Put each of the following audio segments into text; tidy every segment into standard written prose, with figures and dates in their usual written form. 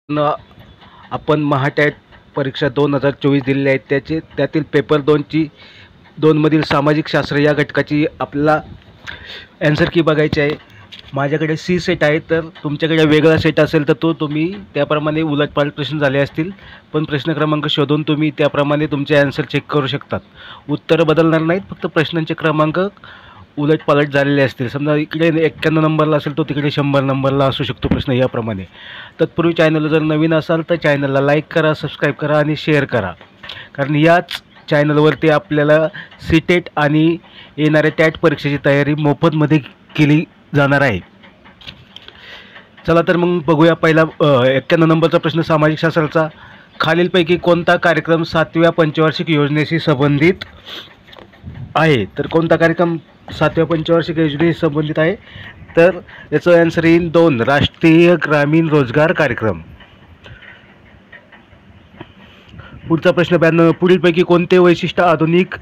न आपण महाटॅट परीक्षा 2024 दिलेल्या आहेत. त्यातील पेपर 2मधील सामाजिक शास्त्र या घटकाची आपल्याला ॲन्सर की बघायची आहे. माझ्याकडे सी सेट आहे, तर तुमच्याकडे वेगळा सेट असेल तर तुम्ही त्याप्रमाणे उलटपालट प्रश्न झाले असतील, पण प्रश्न क्रमांक शोधून तुम्ही त्याप्रमाणे तुमचे ॲन्सर चेक करू शकतात. उत्तरं बदलणार नाहीत, फक्त प्रश्नांचे क्रमांक उलटपालट झालेले असतील. समजा इकडे 91 नंबरला असेल तो तिकडे 100 नंबरला असू शकतो प्रश्न, याप्रमाणे. तत्पूर्वी चॅनलला जर नवीन असाल तर चॅनलला लाईक करा, सबस्क्राईब करा आणि शेअर करा, कारण याच चॅनलवरती आपल्याला सीटेट आणि येणाऱ्या टॅट परीक्षेची तयारी मोफतमध्ये केली जाणार आहे. चला तर मग बघूया. पहिला 91 नंबरचा प्रश्न सामाजिक शास्त्राचा. खालीलपैकी कोणता कार्यक्रम 7व्या पंचवार्षिक योजनेशी संबंधित आहे? तर कोणता कार्यक्रम 7व्या पंचवार्षिक योजनेशी संबंधित आहे? तर याचं आन्सर येईल 2, राष्ट्रीय ग्रामीण रोजगार कार्यक्रम. पुढचा प्रश्न 92, पुढीलपैकी कोणते वैशिष्ट्य आधुनिक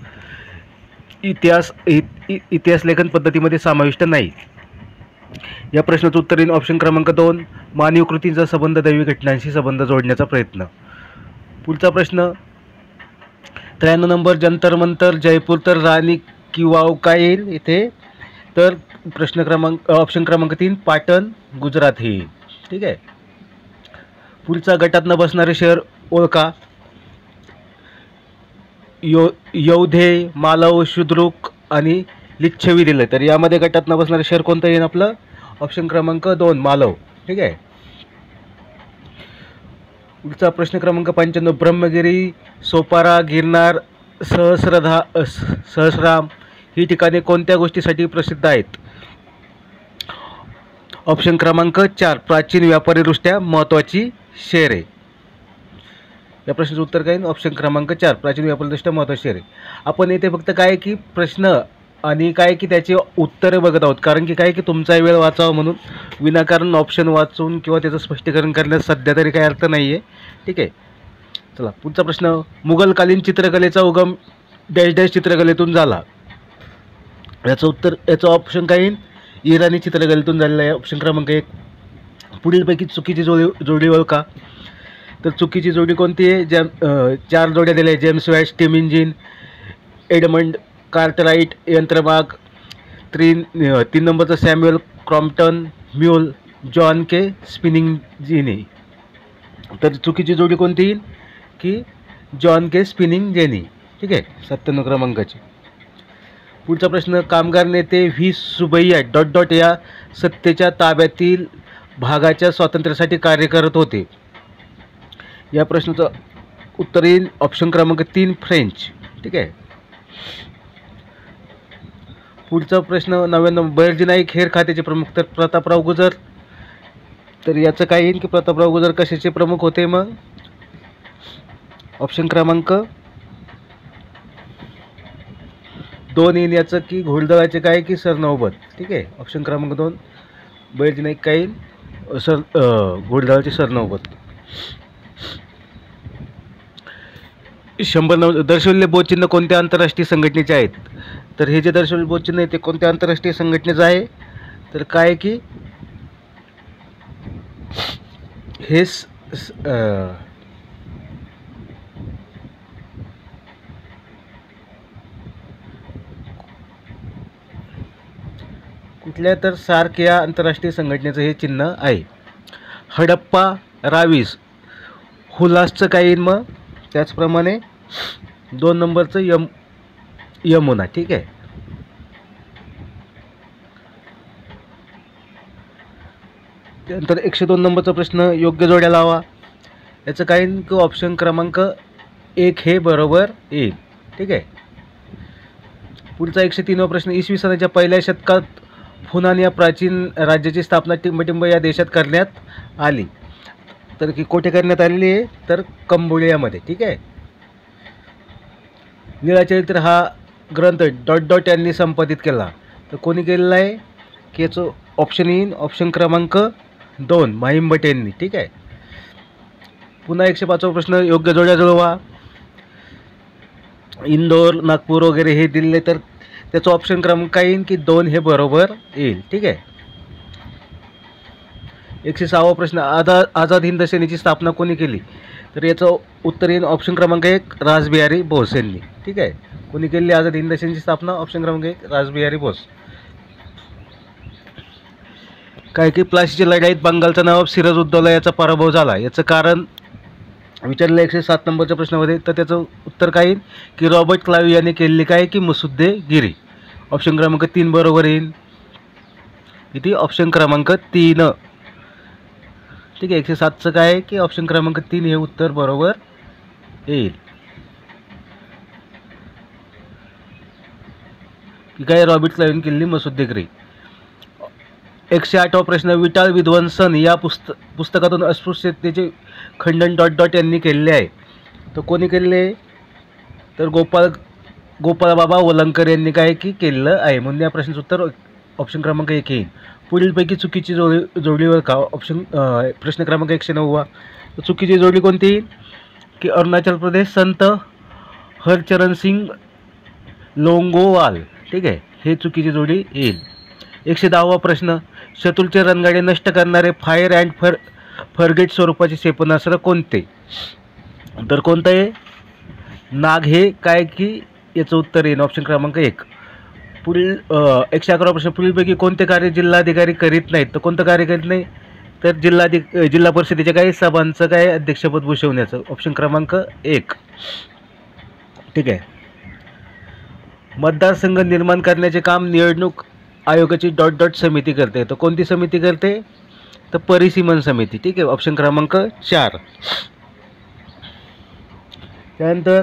इतिहास लेखन पद्धतीमध्ये समाविष्ट नाही? या प्रश्नाचं उत्तर येईल ऑप्शन क्रमांक 2, मानवी कृतींचा संबंध दैवी घटनांशी संबंध जोडण्याचा प्रयत्न. पुढचा प्रश्न 93 नंबर, जंतर मंतर जयपूर तर राणी की वाव काय येईल इथे? तर प्रश्न क्रमांक ऑप्शन क्रमांक 3, पाटण गुजरात हे. ठीक आहे. पुढचा गटात न बसणारे शहर ओळखा. यौधे, मालव, शुद्रुक आणि लिच्छवी दिले, तर यामध्ये गटात न बसणारे शहर कोणतं येईल आपलं? ऑप्शन क्रमांक 2, मालव. ठीक आहे. पुढचा प्रश्न क्रमांक 95, ब्रह्मगिरी, सोपारा, गिरनार, सहस्राम ही ठिकाणे कोणत्या गोष्टीसाठी प्रसिद्ध आहेत? ऑप्शन क्रमांक 4, प्राचीन व्यापारीदृष्ट्या महत्त्वाची शहरे. या प्रश्नाचं उत्तर काय? ऑप्शन क्रमांक 4, प्राचीन व्यापारीदृष्ट्या महत्त्वाची शहरे. आपण येथे फक्त काय की प्रश्न आणि काय की त्याची उत्तरे बघत आहोत, कारण की काय की तुमचा वेळ वाचावा म्हणून. विनाकारण ऑप्शन वाचून किंवा त्याचं स्पष्टीकरण करण्यास सध्या तरी काही अर्थ नाही आहे. ठीक आहे. चला पुढचा प्रश्न, मुघलकालीन चित्रकलेचा उगम डॅश डॅश चित्रकलेतून झाला. याचं ऑप्शन काय येईल? इराणी चित्रकलेतून झालेला आहे. ऑप्शन क्रमांक 1. पुढीलपैकी चुकीची जोडी ओळखा. तर चुकीची जोडी कोणती आहे? 4 जोड्या दिल्या आहे. James watt, steam engine, Edmund Cartwright, यंत्रमाग. 3 नंबरचं सॅम्युअल क्रॉम्प्टन, म्यूल, जॉन के स्पिनिंग जेनी. तर चुकीची जोडी कोणती येईल? की जॉन के स्पिनिंग जेनी. ठीक आहे, 97 क्रमांकाची. पुढचा प्रश्न, कामगार नेते व्ही सुबैया डॉट डॉट या सत्तेच्या ताब्यातील भागाच्या स्वातंत्र्यासाठी कार्य करत होते. या प्रश्नाचं उत्तर येईल ऑप्शन क्रमांक 3, फ्रेंच. ठीक आहे. पुढचा प्रश्न 99, बहिर्जी नाईक हेर खात्याचे प्रमुख. तर प्रतापराव गुजर. तर याचं काय येईल की प्रतापराव गुजर कशाचे प्रमुख होते? मग ऑप्शन क्रमांक 2 येईल याचं की घोडदळाचे काय की सरनौबत. ठीक आहे. ऑप्शन क्रमांक 2, बहिर्जी नाईक काय येईल? घोडदळाचे सरनौबत. 100 दर्शवलेले बोधचिन्ह कोणत्या आंतरराष्ट्रीय संघटनेचे आहेत? तर हे जे दर्शवलेले बोधचिन्ह आहे ते कोणत्या आंतरराष्ट्रीय संघटनेचं आहे? तर काय की हे कुठल्या? तर सार्क या आंतरराष्ट्रीय संघटनेचं हे चिन्ह आहे. हडप्पा, रावीस, हुलासचं काय येईल मग? त्याचप्रमाणे 2 नंबरचं यमुना. ठीक आहे. त्यानंतर 102 नंबरचा प्रश्न, योग्य जोड्या लावा. याचं काय येईल की ऑप्शन क्रमांक 1 हे बरोबर येईल. ठीक आहे. पुढचा 103वा प्रश्न, इसवी सनाच्या पहिल्या शतकात फुनान या प्राचीन राज्याची स्थापना टिंबटिंब या देशात करण्यात आली. तर की कोठे करण्यात आलेली आहे? तर कंबोडियामध्ये. ठीक आहे. लीळाचरित्र हा ग्रंथ डॉट डॉट यांनी संपादित केला. तर कोणी केलेला आहे? की याचं ऑप्शन येईल ऑप्शन क्रमांक 2, माहिंभट यांनी. ठीक आहे. पुन्हा 105वा प्रश्न, योग्य जोड्या जुळवा. इंदोर, नागपूर वगैरे हे दिले, तर त्याचं ऑप्शन क्रमांक काय येईल की 2 हे बरोबर येईल. ठीक आहे. 106वा प्रश्न, आझाद हिंद सेनेची स्थापना कोणी केली? तर याचं उत्तर येईल ऑप्शन क्रमांक 1 रासबिहारी बोस यांनी. ठीक आहे, कोणी केली आझाद हिंद सेनेची स्थापना? ऑप्शन क्रमांक 1 रासबिहारी बोस. काय की प्लासीच्या लढाईत बंगालचा नवाब सिराजुद्दौला याचा पराभव झाला, याचं कारण विचारलं 107 नंबरच्या प्रश्नामध्ये. तर त्याचं उत्तर काय येईल की रॉबर्ट क्लाइव्ह याने केलेली काय की मुत्सद्देगिरी. ऑप्शन क्रमांक 3 बरोबर येईल. किती? ऑप्शन क्रमांक 3. ठीक आहे, 107चं काय आहे की ऑप्शन क्रमांक 3 हे उत्तर बरोबर येईल. की काय? रॉबर्ट क्लाइव्हने केलेली मुत्सद्देगिरी. 108वा प्रश्न, विटाळ विध्वंसन या पुस्तकातून अस्पृश्यतेचे खंडन यांनी केलेले आहे. तर कोणी केलेले? तर गोपाळ बाबा वलंकर यांनी काय की केलेलं आहे. म्हणून या प्रश्नाचं उत्तर ऑप्शन क्रमांक 1 येईल. पुढीलपैकी चुकीची जोडीवर का? प्रश्न क्रमांक 109. चुकीची जोडी कोणती येईल की अरुणाचल प्रदेश संत हरचरण सिंग लोंगोवाल. ठीक आहे, हे चुकीची जोडी येईल. 110वा प्रश्न, शत्रूचे रणगाडे नष्ट करणारे फायर अँड फरगेट स्वरूपाचे क्षेपणास्त्र कोणते? तर कोणतं आहे? नाग हे काय की याचं उत्तर येईल ऑप्शन क्रमांक 1. पुढील 111वा प्रश्न, पुढीलपैकी कोणते कार्य जिल्हाधिकारी करीत नाहीत? तर कोणतं कार्य करीत नाही? तर जिल्हा परिषदेच्या काही सभांचं काय अध्यक्षपद भूषवण्याचं. ऑप्शन क्रमांक 1. ठीक आहे. मतदारसंघ निर्माण करण्याचे काम निवडणूक आयोगाची समिती करते. तर कोणती समिती करते? तर परिसीमन समिती. ठीक आहे, ऑप्शन क्रमांक 4. त्यानंतर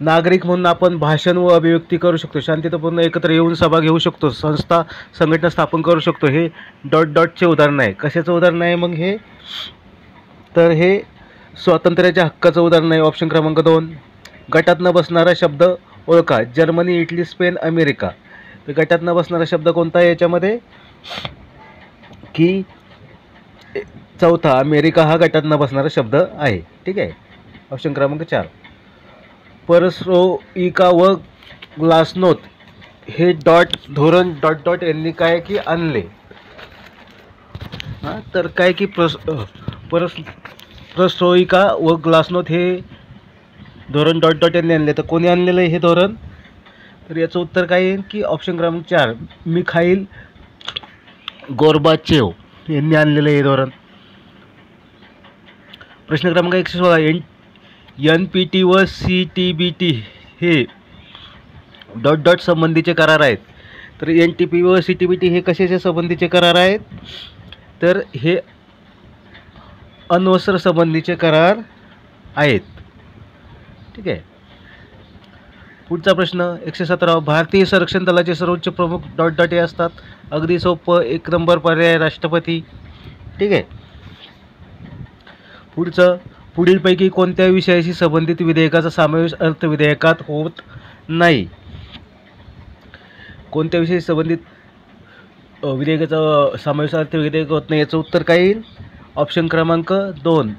नागरिक म्हणून आपण भाषण व अभिव्यक्ती करू शकतो, शांततापूर्ण एकत्र येऊन सभा घेऊ शकतो, संघटना स्थापन करू शकतो. हे चे उदाहरण आहे. कशाचं उदाहरण आहे मग हे? तर हे स्वातंत्र्याच्या हक्काचं उदाहरण आहे. ऑप्शन क्रमांक 2. गटात न बसणारा शब्द ओळखा. Germany, Italy, Spain, America. तर गटात न बसणारा शब्द कोणता आहे याच्यामध्ये? की चौथा अमेरिका हा गटात न बसणारा शब्द आहे. ठीक आहे, ऑप्शन क्रमांक 4. परस्रोइका व ग्लासनोत हे धोरण यांनी काय की आणले? तर काय की परस्रोइका व ग्लासनोत हे धोरण यांनी आणले. तर कोणी आणलेलं आहे हे धोरण? तर याचं उत्तर काय येईल की ऑप्शन क्रमांक 4 मिखाईल गोर्बाचेव यांनी आणलेलं हे धोरण. प्रश्न क्रमांक 116, NPT व CTBT हे संबंधीचे करार आहेत. तर NPT व CTBT हे कशाचे संबंधीचे करार आहेत? तर हे अण्वस्त्र संबंधीचे करार आहेत. ठीक आहे. पुढचा प्रश्न 117, भारतीय संरक्षण दलाचे सर्वोच्च प्रमुख हे असतात. अगदी सोपं, 1 नंबर पर्याय राष्ट्रपती. ठीक आहे. पुढचं, पुढीलपैकी कोणत्या विषयाशी संबंधित विधेयकाचा समावेश अर्थविधेयकात होत नाही? कोणत्या विषयाशी संबंधित विधेयकाचा समावेश अर्थविधेयक होत नाही? याचं उत्तर काय येईल? ऑप्शन क्रमांक 2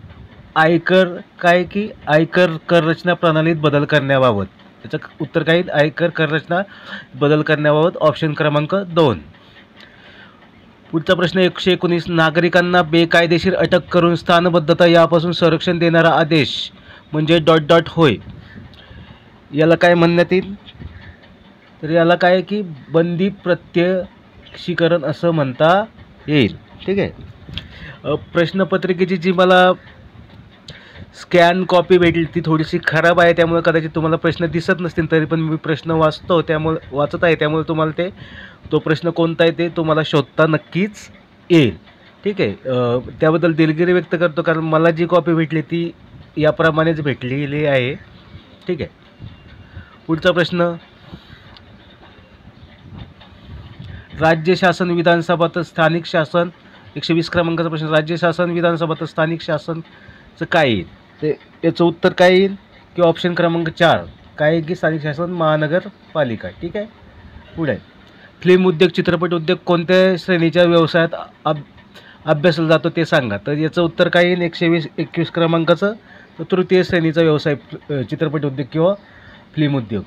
आयकर काय की आयकर कर रचना प्रणालीत बदल करण्याबाबत. त्याचं उत्तर काय येईल? आयकर कर रचना बदल करण्याबाबत. ऑप्शन क्रमांक 2. पुढचा प्रश्न 119, नागरिकांना बेकायदेशीर अटक करून स्थानबद्धता यापासून संरक्षण देणारा आदेश म्हणजे होय. याला काय म्हणण्यात येईल? तर याला काय की बंदी प्रत्यक्षीकरण असं म्हणता येईल. ठीक आहे. प्रश्नपत्रिकेची जी मला स्कॅन कॉपी भेटली ती थोडीशी खराब आहे, त्यामुळे कदाचित तुम्हाला प्रश्न दिसत नसतील. तरी पण मी प्रश्न वाचत आहे, त्यामुळे तुम्हाला तो प्रश्न कोणता आहे ते तुम्हाला शोधता नक्कीच येईल. ठीक आहे. त्याबद्दल दिलगिरी व्यक्त करतो, कारण मला जी कॉपी भेटली ती याप्रमाणेच भेटलेली आहे. ठीक आहे. पुढचा प्रश्न, राज्य शासन विधानसभा तर स्थानिक शासन. 120 क्रमांकाचा प्रश्न, राज्य शासन विधानसभा तर स्थानिक शासनचं काय येईल? ते याचं उत्तर काय येईल की ऑप्शन क्रमांक 4 काय की स्थानिक शासन महानगरपालिका. ठीक आहे. पुढे, फिल्म उद्योग चित्रपट उद्योग कोणत्या श्रेणीच्या व्यवसायात अभ्यासला जातो ते सांगा. तर याचं उत्तर काय येईल? 121 क्रमांकाचं. तर तृतीय श्रेणीचा व्यवसाय चित्रपट उद्योग किंवा फिल्म उद्योग.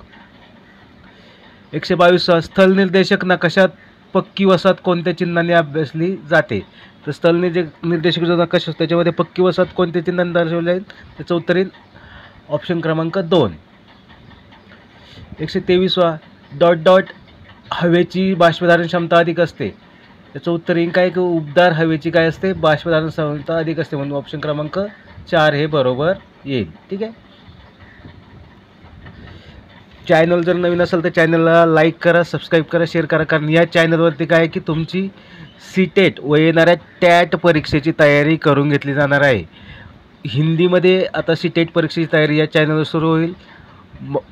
122, स्थल निर्देशक नकाशात पक्की वसाहत कोणत्या चिन्हाने अभ्यासली जाते? तर स्थलने जे निर्देशक जो नकाशा असतो त्याच्यामध्ये पक्की वसाहत कोणत्या चिन्हाने दर्शवली जाईल? त्याचं उत्तर येईल ऑप्शन क्रमांक 2. 123वा डॉट डॉट हवेची बाष्पधारण क्षमता अधिक असते. त्याचं उत्तर येईल काय की उबदार हवेची काय असते? बाष्पधारण क्षमता अधिक असते, म्हणून ऑप्शन क्रमांक 4 हे बरोबर येईल. ठीक आहे. चॅनल जर नवीन असेल तर चॅनलला लाईक करा, सबस्क्राईब करा, शेअर करा, कारण या चॅनलवरती काय आहे की तुमची सीटेट व येणाऱ्या टॅट परीक्षेची तयारी करून घेतली जाणार आहे. हिंदीमध्ये आता सीटेट परीक्षेची तयारी या चॅनलवर सुरू होईल.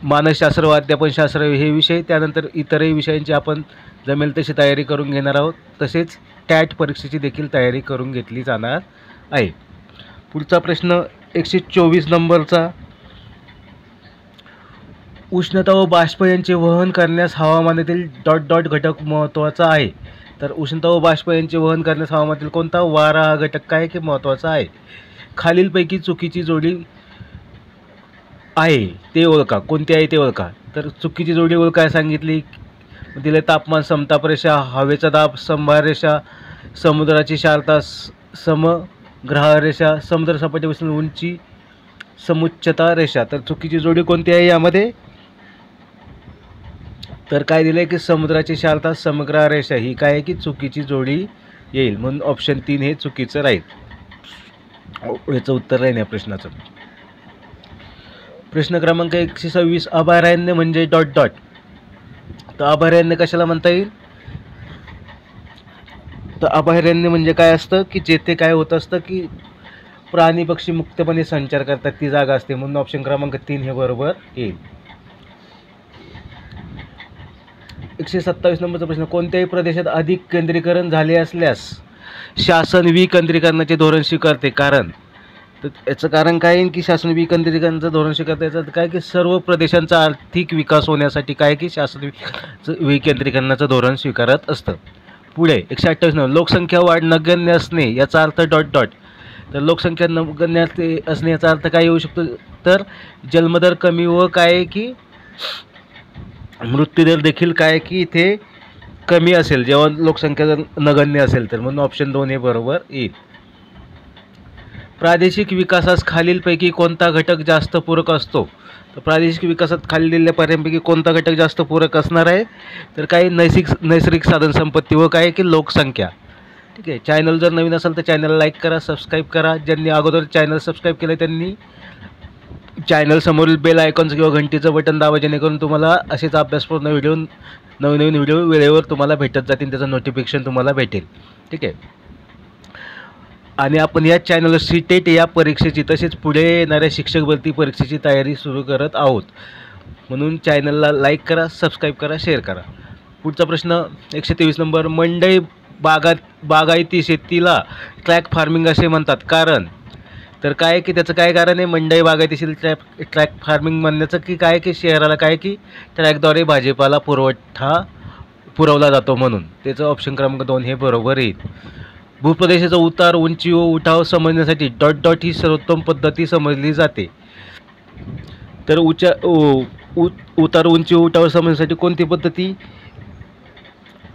मानसशास्त्र व अध्यापनशास्त्र हे विषय, त्यानंतर इतरही विषयांची आपण जमेल तशी तयारी करून घेणार आहोत. तसेच टॅट परीक्षेची देखील तयारी करून घेतली जाणार आहे. पुढचा प्रश्न 124 नंबरचा. उष्णता व बाष्प यांचे वहन करण्यास हवामानातील डॉट डॉट घटक महत्त्वाचा आहे. तर उष्णता व बाष्प यांचे वहन करण्यास हवामानातील कोणता? वारा हा घटक काय की महत्त्वाचा आहे. खालीलपैकी चुकीची जोडी आहे ते ओळखा. कोणती आहे ते ओळखा. तर चुकीची जोडी ओळखाय सांगितली. दिले तापमान समताप रेषा, हवेचा दाब समभार रेषा, समुद्राची शारता समग्रह रेषा, समुद्र सपाटीपासून उंची समुच्चता रेषा. तर चुकीची जोडी कोणती आहे यामध्ये? तर काय दिलं आहे की समुद्राची शारता समग्र रेषा ही काय आहे की चुकीची जोडी येईल, म्हणून ऑप्शन 3 हे चुकीचं राहील. याचं उत्तर राहील या प्रश्नाचं. प्रश्न क्रमांक 126. अभयारण्य म्हणजे डॉट डॉट. तर अभयारण्य कशाला म्हणता येईल? तर अभयारण्य म्हणजे काय असतं की जेथे काय होत असतं की प्राणी पक्षी मुक्तपणे संचार करतात ती जागा असते, म्हणून ऑप्शन क्रमांक 3 हे बरोबर येईल. 127 नंबरचा प्रश्न. कोणत्याही प्रदेशात अधिक केंद्रीकरण झाले असल्यास शासन विकेंद्रीकरणाचे धोरण स्वीकारते. कारण तर याचं कारण काय आहे की शासन विकेंद्रीकरणाचं धोरण स्वीकारते. याचं काय की सर्व प्रदेशांचा आर्थिक विकास होण्यासाठी काय की शासन विकेंद्रीकरणाचं धोरण स्वीकारत असतं. पुढे 128 नंबर. लोकसंख्या वाढ नगण्य असणे याचा अर्थ डॉट डॉट. तर लोकसंख्या नगण्य असणे याचा अर्थ काय येऊ शकतो? तर जन्मदर कमी व काय आहे की मृत्यूदर देखील काय की इथे कमी असेल जेव्हा लोकसंख्या जर नगण्य असेल तर, म्हणून ऑप्शन 2 हे बरोबर येईल. प्रादेशिक विकासास खालीलपैकी कोणता घटक जास्त पूरक असतो? तर प्रादेशिक विकासात खाली दिलेल्या पर्यायांपैकी कोणता घटक जास्त पूरक असणार आहे? तर काही नैसर्गिक साधनसंपत्ती व काय की लोकसंख्या. ठीक आहे. चॅनल जर नवीन असेल तर चॅनलला लाईक करा, सबस्क्राईब करा. ज्यांनी अगोदर चॅनल सबस्क्राईब केलं त्यांनी चॅनल समोरील बेल आयकॉन्स किंवा घंटीचं बटन दाबा, जेणेकरून तुम्हाला असेच अभ्यासपूर्ण व्हिडिओ नवीन व्हिडिओ वेळेवर तुम्हाला भेटत जातील, त्याचं नोटिफिकेशन तुम्हाला भेटेल. ठीक आहे. आणि आपण या चॅनलवर सीटेट या परीक्षेची तसेच पुढे येणाऱ्या शिक्षक भरती परीक्षेची तयारी सुरू करत आहोत, म्हणून चॅनलला लाईक करा, सबस्क्राईब करा, शेअर करा. पुढचा प्रश्न 123 नंबर. मंडई बागायती शेतीला ट्रॅक फार्मिंग असे म्हणतात. कारण तर काय की त्याचं काय कारण आहे मंडई बागायती शेती ट्रॅक फार्मिंग म्हणण्याचं की काय की शहराला काय की ट्रॅकद्वारे भाजीपाला पुरवला जातो, म्हणून त्याचं ऑप्शन क्रमांक 2 हे बरोबर येईल. भूप्रदेशाचा उतार उंची व उठाव समजण्यासाठी डॉट डॉट ही सर्वोत्तम पद्धती समजली जाते. तर उतार उंची व उठाव समजण्यासाठी कोणती पद्धती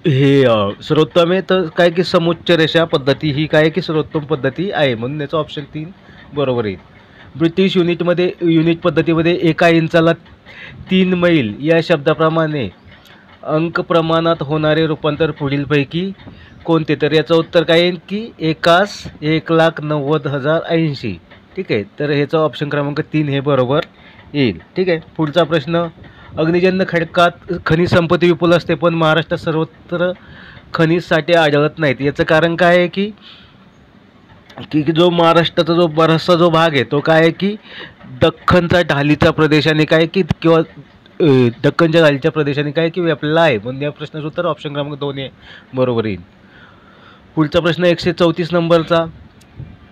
हे सर्वोत्तम आहे? तर काय की समुच्च रेषा पद्धती ही काय की सर्वोत्तम पद्धती आहे, म्हणून याचं ऑप्शन 3 बरोबर येईल. ब्रिटिश युनिट पद्धतीमध्ये एका इंचाला 3 मैल या शब्दाप्रमाणे अंक प्रमाणात होणारे रूपांतर पुढीलपैकी कोणते? तर याचं उत्तर काय येईल की एकास 1,90,080. ठीक आहे. तर ह्याचं ऑप्शन क्रमांक 3 हे बरोबर येईल. ठीक आहे. पुढचा प्रश्न. अग्निजन्य खडकात खनिज संपत्ती विपुल असते, पण महाराष्ट्रात सर्वत्र खनिज साठे आढळत नाहीत. याचं कारण काय आहे की जो महाराष्ट्राचा जो बराचसा जो भाग आहे तो काय आहे की दख्खनचा ढालीचा प्रदेशाने काय की किंवा दख्खनच्या ढालीच्या प्रदेशाने काय की व्यापलेला आहे, म्हणून या प्रश्नाचं उत्तर ऑप्शन क्रमांक 2 हे बरोबर येईल. पुढचा प्रश्न 134 नंबरचा.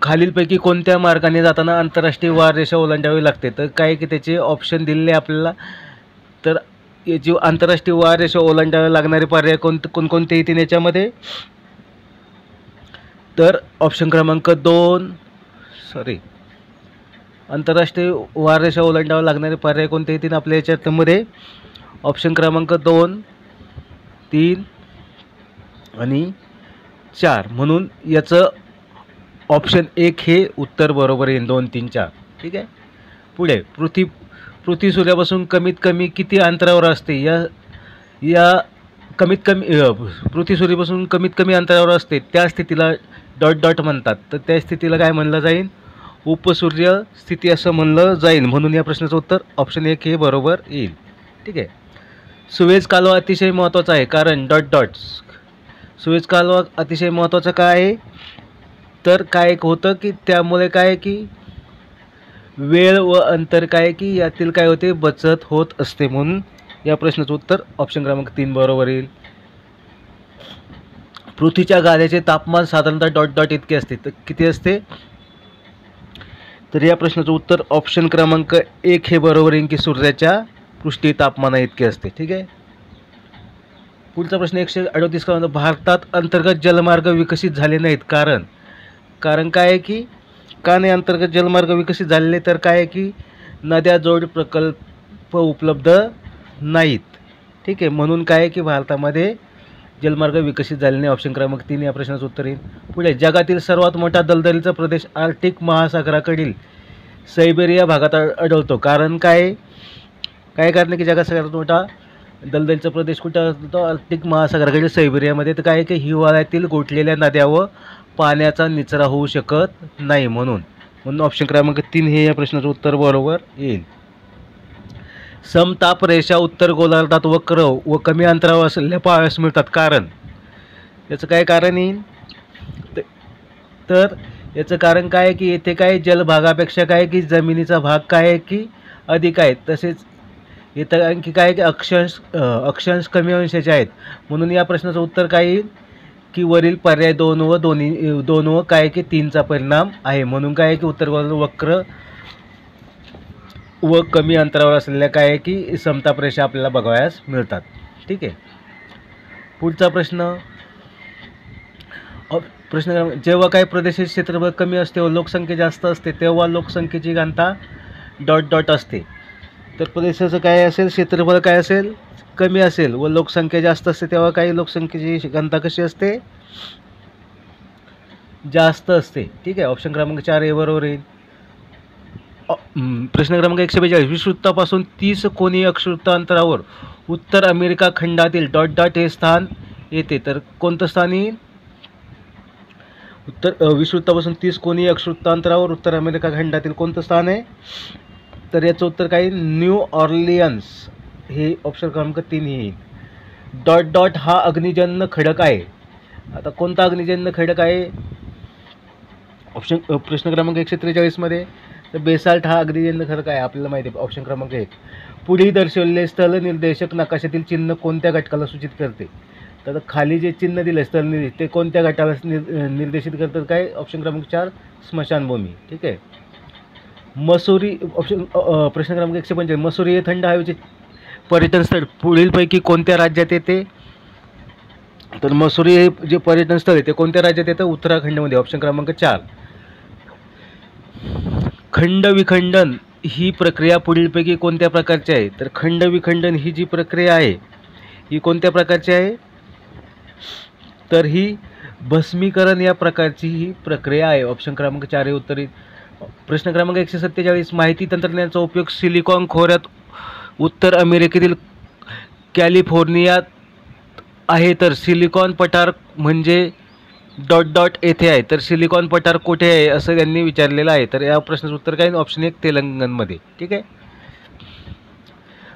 खालीलपैकी कोणत्या मार्गाने जाताना आंतरराष्ट्रीय वाररेषा ओलांडावी लागते? तर काय की त्याचे ऑप्शन दिलेले आपल्याला. तर याची आंतरराष्ट्रीय वाररेषा ओलांडावी लागणारे पर्याय कोणकोणते येतील याच्यामध्ये? तर ऑप्शन क्रमांक 2 आंतरराष्ट्रीय वाररेषा ओलांडावी लागणारे पर्याय कोणते येतील आपल्या याच्यामध्ये? ऑप्शन क्रमांक 2, 3, आणि 4, म्हणून याचं ऑप्शन 1 हे उत्तर बरोबर येईल. 2, 3, 4. ठीक आहे. पुढे पृथ्वी सूर्यापासून कमीत कमी किती अंतरावर असते? या कमीत कमी पृथ्वी सूर्यापासून कमीत कमी अंतरावर असते त्या स्थितीला डॉट डॉट म्हणतात. तर त्या स्थितीला काय म्हणलं जाईल? उपसूर्य स्थिती असं म्हणलं जाईल. म्हणून या प्रश्नाचं उत्तर ऑप्शन 1 हे बरोबर येईल. ठीक आहे. सुएझ कालवा अतिशय महत्त्वाचा आहे कारण डॉट डॉट. सुएझ कालवा अतिशय महत्त्वाचा काय आहे? तर काय होतं की त्यामुळे काय की वेळ व अंतर काय की यातील काय होते? बचत होत असते. म्हणून या प्रश्नाचं उत्तर ऑप्शन क्रमांक 3 बरोबर येईल. पृथ्वीच्या गाद्याचे तापमान साधारणतः डॉट डॉट इतके असते. तर किती असते? तर या प्रश्नाचं उत्तर ऑप्शन क्रमांक 1 हे बरोबर येईल की सूर्याच्या पृष्ठी तापमाना इतके असते. ठीक आहे. पुढचा प्रश्न 138 क्रमांक. भारतात अंतर्गत जलमार्ग विकसित झाले नाहीत कारण काय आहे की का नाही अंतर्गत जलमार्ग विकसित झालेले? तर काय आहे की नद्या जोड प्रकल्प उपलब्ध नाहीत. ठीक आहे. म्हणून काय आहे की भारतामध्ये जलमार्ग विकसित झाले नाही. ऑप्शन क्रमांक 3 या प्रश्नाचं उत्तर येईल. पुढे जगातील सर्वात मोठा दलदलीचा प्रदेश आर्क्टिक महासागराकडील सायबेरिया भागात आढळतो. कारण काय कारण की जगात सर्वात मोठा दलदलीचा प्रदेश कुठं असतो? आर्क्टिक महासागराकडील सायबेरियामध्ये. तर काय की हिवाळ्यातील गोठलेल्या नद्या व पाण्याचा निचरा होऊ शकत नाही. म्हणून ऑप्शन क्रमांक 3 हे या प्रश्नाचं उत्तर बरोबर येईल. समताप रेषा उत्तर गोलार्धात वक्र व कमी अंतरावर असलेल्या पाहावयास मिळतात. कारण याचं काय कारण येईल? तर याचं कारण काय आहे की येथे काय जलभागापेक्षा काय की जमिनीचा भाग काय आहे की अधिक आहे. तसेच इथं आणखी काय की अक्षांश कमी अंशाचे आहेत. म्हणून या प्रश्नाचं उत्तर काय येईल की वरील पर्याय 2 व काय की 3चा परिणाम आहे. म्हणून काय की उत्तर गोलार्ध वक्र व कमी अंतरावर असलेल्या काय आहे की समताप रेषा आपल्याला बघावयास मिळतात. ठीक आहे. पुढचा प्रश्न जेव्हा काही प्रदेशाचे क्षेत्रफळ कमी असते व लोकसंख्या जास्त असते तेव्हा लोकसंख्येची घनता डॉट डॉट असते. तर प्रदेशाचं काय असेल? क्षेत्रफळ काय असेल? कमी असेल व लोकसंख्या जास्त असते तेव्हा काही लोकसंख्येची घनता कशी असते? जास्त असते. ठीक आहे. ऑप्शन क्रमांक 4 हे बरोबर येईल. प्रश्न क्रमांक 142. विषुववृत्तापासून 30 कोनीय अक्षवृत्त अंतरावर उत्तर अमेरिका खंडातील डॉट डॉट हे स्थान येते. तर कोणतं स्थान येईल? विषुववृत्तापासून 30 कोनीय अक्षवृत्त अंतरावर उत्तर अमेरिका खंडातील कोणतं स्थान आहे? तर याचं उत्तर काय? न्यू ऑर्लियन्स हे ऑप्शन क्रमांक 3 येईल. डॉट डॉट हा अग्निजन्य खडक आहे. आता कोणता अग्निजन्य खडक आहे? प्रश्न क्रमांक 143 मध्ये तर बेसाल्ट हा अग्निजन्य खडक आहे आपल्याला माहिती आहे. ऑप्शन क्रमांक 1. पुढे दर्शवलेले स्थल निर्देशक नकाशातील चिन्ह कोणत्या घटकाला सूचित करते? तर खाली जे चिन्ह दिले स्थल निर्देश ते कोणत्या घटकाला निर्देशित करतात? काय? ऑप्शन क्रमांक 4 स्मशानभूमी. ठीक आहे. मसुरी प्रश्न क्रमांक 145. मसुरी हे थंड हवेचे पर्यटन स्थळ पुढीलपैकी कोणत्या राज्यात येते? तर मसुरी हे जे पर्यटन स्थळ आहे ते कोणत्या राज्यात येतं? उत्तराखंडमध्ये. ऑप्शन क्रमांक 4. खंड विखंडन ही प्रक्रिया पुढीलपैकी कोणत्या प्रकारची आहे? तर खंड विखंडन ही जी प्रक्रिया आहे ही कोणत्या प्रकारची आहे? तर ही भस्मीकरण या प्रकारची ही प्रक्रिया आहे. ऑप्शन क्रमांक 4 हे उत्तर येईल. प्रश्न क्रमांक 147. माहिती तंत्रज्ञानाचा उपयोग सिलिकॉन खोऱ्यात उत्तर अमेरिकेतील कॅलिफोर्नियात आहे. तर सिलिकॉन पठार म्हणजे डॉट डॉट येथे आहे. तर सिलिकॉन पठार कुठे आहे असं त्यांनी विचारलेलं आहे. तर या प्रश्नाचं उत्तर काय? ऑप्शन 1 तेलंगणमध्ये. ठीक आहे.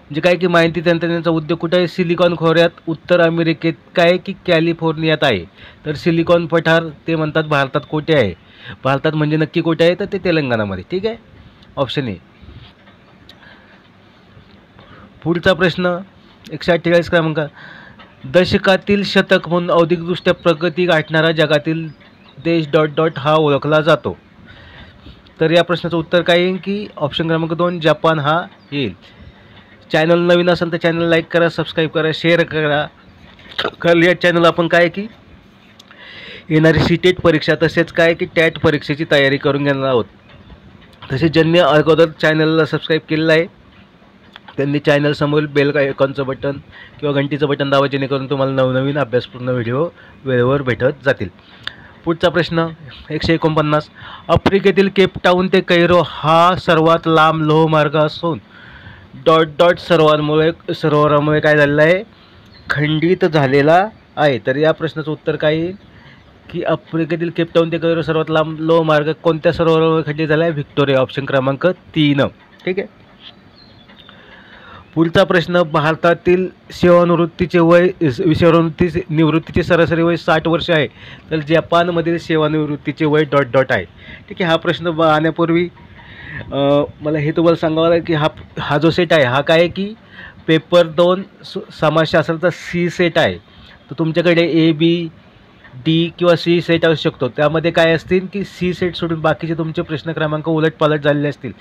म्हणजे काय की माहिती तंत्रज्ञानाचा उद्योग कुठे आहे? सिलिकॉन खोऱ्यात उत्तर अमेरिकेत काय की कॅलिफोर्नियात आहे. तर सिलिकॉन पठार ते म्हणतात भारतात कुठे आहे? भारतात म्हणजे नक्की कुठे आहे? तर ते तेलंगणामध्ये. ठीक आहे. Option A. पुढचा प्रश्न 148 क्रमांक. दशकातील शतक म्हणून औद्योगिकदृष्ट्या प्रगती गाठणारा जगातील देश डॉट डॉट हा ओळखला जातो. तर या प्रश्नाचं उत्तर काय येईल की ऑप्शन क्रमांक 2 जपान हा येईल. चॅनल नवीन असेल तर चॅनल लाईक करा, सबस्क्राईब करा, शेअर करा. कारण या चॅनल आपण काय की येणारी सीटेट परीक्षा तसेच काय की टॅट परीक्षेची तयारी करून घेणार आहोत. तसेच ज्यांनी अगोदर चॅनलला सबस्क्राईब केलेलं आहे त्यांनी चॅनलसमोर बेल आयकॉनचं बटन किंवा घंटीचं बटन दाबा, जेणेकरून तुम्हाला नवनवीन अभ्यासपूर्ण व्हिडिओ वेळेवर भेटत जातील. पुढचा प्रश्न 149. आफ्रिकेतील केपटाऊन ते कैरो हा सर्वात लांब लोहमार्ग असून सरोवरामुळे काय झालेला आहे, खंडित झालेला आहे. तर या प्रश्नाचं उत्तर काय येईल की आफ्रिकेतील केपटाऊन ते कैरो सर्वात लांब लोहमार्ग कोणत्या सरोवरामुळे खंडित झाला आहे? व्हिक्टोरिया, ऑप्शन क्रमांक 3. ठीक आहे. पुढचा प्रश्न, भारतातील निवृत्तीचे सरासरी वय 60 वर्ष आहे, तर जपानमधील सेवानिवृत्तीचे वय ... आहे. ठीक आहे. हा प्रश्न पाहण्यापूर्वी मला हे तुम्हाला सांगावं लागेल की हा जो सेट आहे हा काय आहे की पेपर 2 समाजशास्त्राचा सी सेट आहे. तर तुमच्याकडे ए बी डी किंवा सी सेट असू शकतो. त्यामध्ये काय असतील की सी सेट सोडून बाकीचे तुमचे प्रश्न क्रमांक उलटपालट झालेले असतील,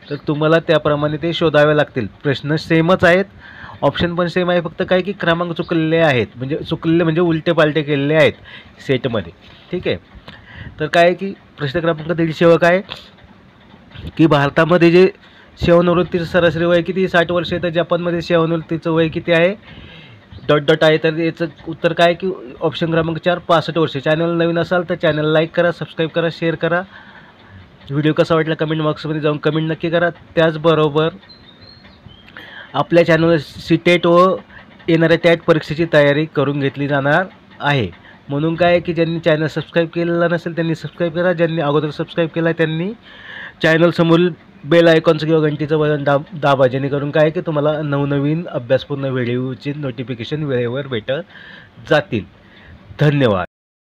तर तुम्हाला त्याप्रमाणे ते शोधावे लागतील. प्रश्न सेमच आहेत, ऑप्शन पण सेम आहे, फक्त काय की क्रमांक चुकलेले आहेत, म्हणजे उलटे पालटे केलेले आहेत सेटमध्ये. ठीक आहे. तर काय आहे की प्रश्न क्रमांक 150 काय की भारतामध्ये जे सेवानिवृत्तीचं सरासरी वय किती 60 वर्ष आहे, तर जपानमध्ये सेवानिवृत्तीचं वय किती आहे? ... आहे. तर याचं उत्तर काय की ऑप्शन क्रमांक 4 65 वर्ष. चॅनल नवीन असाल तर चॅनल लाईक करा, सबस्क्राईब करा, शेअर करा. व्हिडिओ कसा वाटला कमेंट बॉक्समध्ये जाऊन कमेंट नक्की करा. त्याचबरोबर आपल्या चॅनलवर सीटेट व येणाऱ्या टॅट परीक्षेची तयारी करून घेतली जाणार आहे. म्हणून काय की ज्यांनी चॅनल सबस्क्राईब केलेला नसेल त्यांनी सबस्क्राईब करा. ज्यांनी अगोदर सबस्क्राईब केला त्यांनी चॅनलसमोर बेल आयकॉनचं किंवा घंटीचं बटन दाबा, जेणेकरून काय की तुम्हाला नवनवीन अभ्यासपूर्ण व्हिडिओची नोटिफिकेशन वेळेवर भेटत जातील. धन्यवाद.